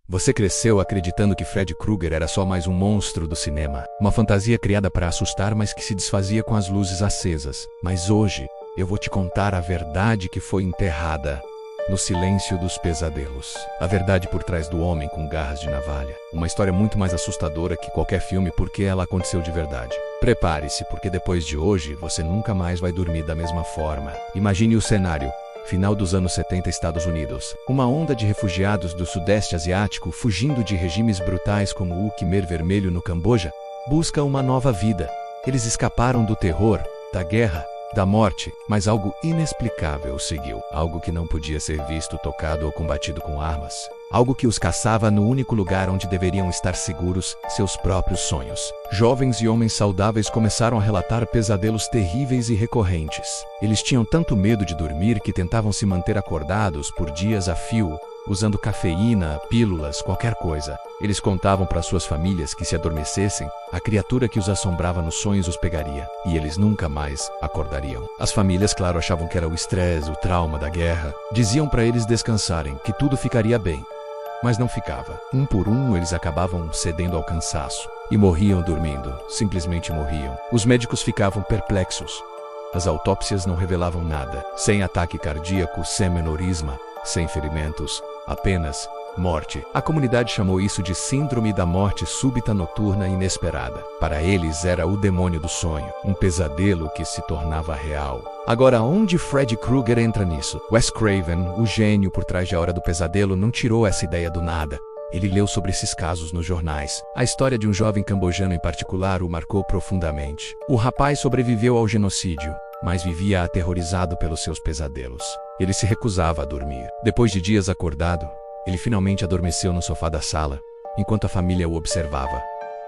Você cresceu acreditando que Fred Krueger era só mais um monstro do cinema. Uma fantasia criada para assustar, mas que se desfazia com as luzes acesas. Mas hoje, eu vou te contar a verdade que foi enterrada no silêncio dos pesadelos. A verdade por trás do homem com garras de navalha. Uma história muito mais assustadora que qualquer filme porque ela aconteceu de verdade. Prepare-se, porque depois de hoje, você nunca mais vai dormir da mesma forma. Imagine o cenário. Final dos anos 70, Estados Unidos. Uma onda de refugiados do Sudeste Asiático, fugindo de regimes brutais como o Khmer Vermelho no Camboja, busca uma nova vida. Eles escaparam do terror, da guerra, da morte, mas algo inexplicável os seguiu. Algo que não podia ser visto, tocado ou combatido com armas. Algo que os caçava no único lugar onde deveriam estar seguros, seus próprios sonhos. Jovens e homens saudáveis começaram a relatar pesadelos terríveis e recorrentes. Eles tinham tanto medo de dormir que tentavam se manter acordados por dias a fio, usando cafeína, pílulas, qualquer coisa. Eles contavam para suas famílias que se adormecessem, a criatura que os assombrava nos sonhos os pegaria, e eles nunca mais acordariam. As famílias, claro, achavam que era o estresse, o trauma da guerra. Diziam para eles descansarem, que tudo ficaria bem. Mas não ficava. Um por um, eles acabavam cedendo ao cansaço. E morriam dormindo. Simplesmente morriam. Os médicos ficavam perplexos. As autópsias não revelavam nada. Sem ataque cardíaco, sem menorisma, sem ferimentos. Apenas morte. A comunidade chamou isso de Síndrome da Morte Súbita Noturna Inesperada. Para eles era o demônio do sonho. Um pesadelo que se tornava real. Agora, onde Fred Krueger entra nisso? Wes Craven, o gênio por trás de A Hora do Pesadelo, não tirou essa ideia do nada. Ele leu sobre esses casos nos jornais. A história de um jovem cambojano em particular o marcou profundamente. O rapaz sobreviveu ao genocídio, mas vivia aterrorizado pelos seus pesadelos. Ele se recusava a dormir. Depois de dias acordado, ele finalmente adormeceu no sofá da sala, enquanto a família o observava.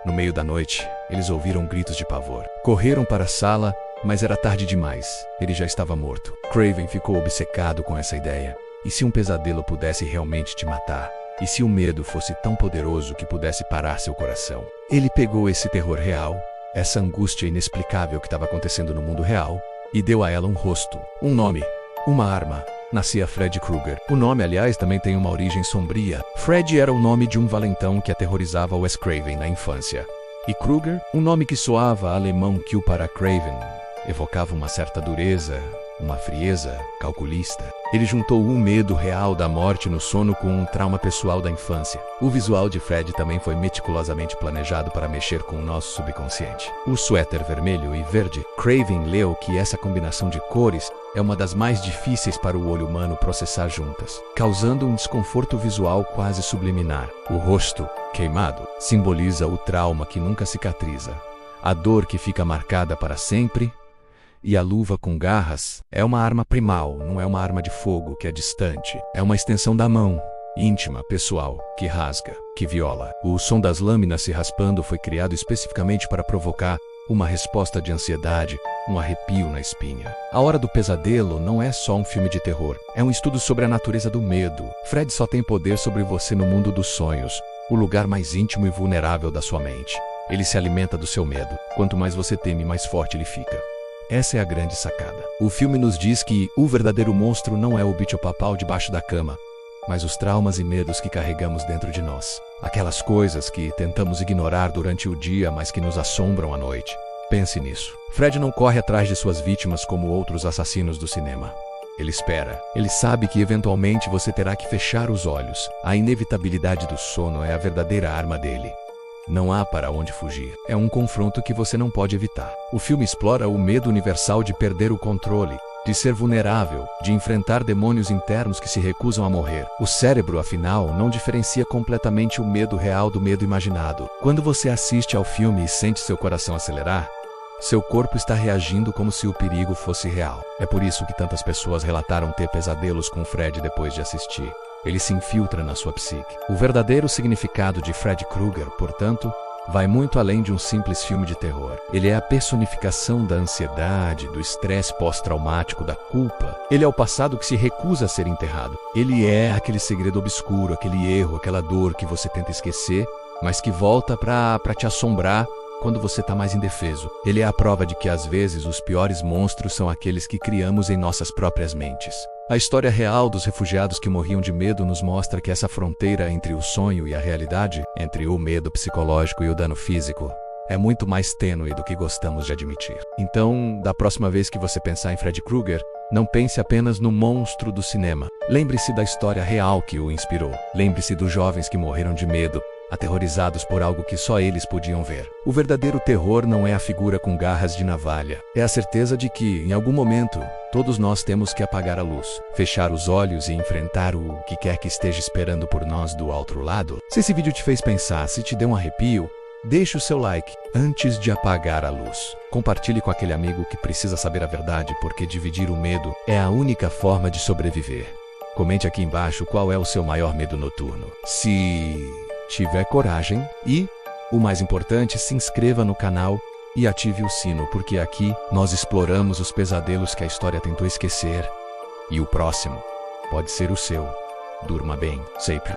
No meio da noite, eles ouviram gritos de pavor. Correram para a sala, mas era tarde demais. Ele já estava morto. Craven ficou obcecado com essa ideia. E se um pesadelo pudesse realmente te matar? E se o medo fosse tão poderoso que pudesse parar seu coração? Ele pegou esse terror real, essa angústia inexplicável que estava acontecendo no mundo real, e deu a ela um rosto, um nome, uma arma. Nascia Fred Krueger. O nome, aliás, também tem uma origem sombria. Fred era o nome de um valentão que aterrorizava Wes Craven na infância. E Krueger, um nome que soava alemão que o para Craven evocava uma certa dureza, uma frieza calculista. Ele juntou o medo real da morte no sono com um trauma pessoal da infância. O visual de Fred também foi meticulosamente planejado para mexer com o nosso subconsciente. O suéter vermelho e verde, Craven leu que essa combinação de cores é uma das mais difíceis para o olho humano processar juntas, causando um desconforto visual quase subliminar. O rosto, queimado, simboliza o trauma que nunca cicatriza, a dor que fica marcada para sempre. E a luva com garras é uma arma primal, não é uma arma de fogo que é distante. É uma extensão da mão, íntima, pessoal, que rasga, que viola. O som das lâminas se raspando foi criado especificamente para provocar uma resposta de ansiedade, um arrepio na espinha. A Hora do Pesadelo não é só um filme de terror, é um estudo sobre a natureza do medo. Fred só tem poder sobre você no mundo dos sonhos, o lugar mais íntimo e vulnerável da sua mente. Ele se alimenta do seu medo. Quanto mais você teme, mais forte ele fica. Essa é a grande sacada. O filme nos diz que o verdadeiro monstro não é o bicho-papau debaixo da cama, mas os traumas e medos que carregamos dentro de nós. Aquelas coisas que tentamos ignorar durante o dia, mas que nos assombram à noite. Pense nisso. Fred não corre atrás de suas vítimas como outros assassinos do cinema. Ele espera. Ele sabe que eventualmente você terá que fechar os olhos. A inevitabilidade do sono é a verdadeira arma dele. Não há para onde fugir. É um confronto que você não pode evitar. O filme explora o medo universal de perder o controle, de ser vulnerável, de enfrentar demônios internos que se recusam a morrer. O cérebro, afinal, não diferencia completamente o medo real do medo imaginado. Quando você assiste ao filme e sente seu coração acelerar, seu corpo está reagindo como se o perigo fosse real. É por isso que tantas pessoas relataram ter pesadelos com Fred depois de assistir. Ele se infiltra na sua psique. O verdadeiro significado de Fred Krueger, portanto, vai muito além de um simples filme de terror. Ele é a personificação da ansiedade, do estresse pós-traumático, da culpa. Ele é o passado que se recusa a ser enterrado. Ele é aquele segredo obscuro, aquele erro, aquela dor que você tenta esquecer, mas que volta para te assombrar quando você tá mais indefeso. Ele é a prova de que às vezes os piores monstros são aqueles que criamos em nossas próprias mentes. A história real dos refugiados que morriam de medo nos mostra que essa fronteira entre o sonho e a realidade, entre o medo psicológico e o dano físico, é muito mais tênue do que gostamos de admitir. Então, da próxima vez que você pensar em Freddy Krueger, não pense apenas no monstro do cinema. Lembre-se da história real que o inspirou. Lembre-se dos jovens que morreram de medo, aterrorizados por algo que só eles podiam ver. O verdadeiro terror não é a figura com garras de navalha. É a certeza de que, em algum momento, todos nós temos que apagar a luz, fechar os olhos e enfrentar o que quer que esteja esperando por nós do outro lado. Se esse vídeo te fez pensar, se te deu um arrepio, deixe o seu like antes de apagar a luz. Compartilhe com aquele amigo que precisa saber a verdade, porque dividir o medo é a única forma de sobreviver. Comente aqui embaixo qual é o seu maior medo noturno, se tiver coragem, e, o mais importante, se inscreva no canal e ative o sino, porque aqui nós exploramos os pesadelos que a história tentou esquecer, e o próximo pode ser o seu. Durma bem, sempre.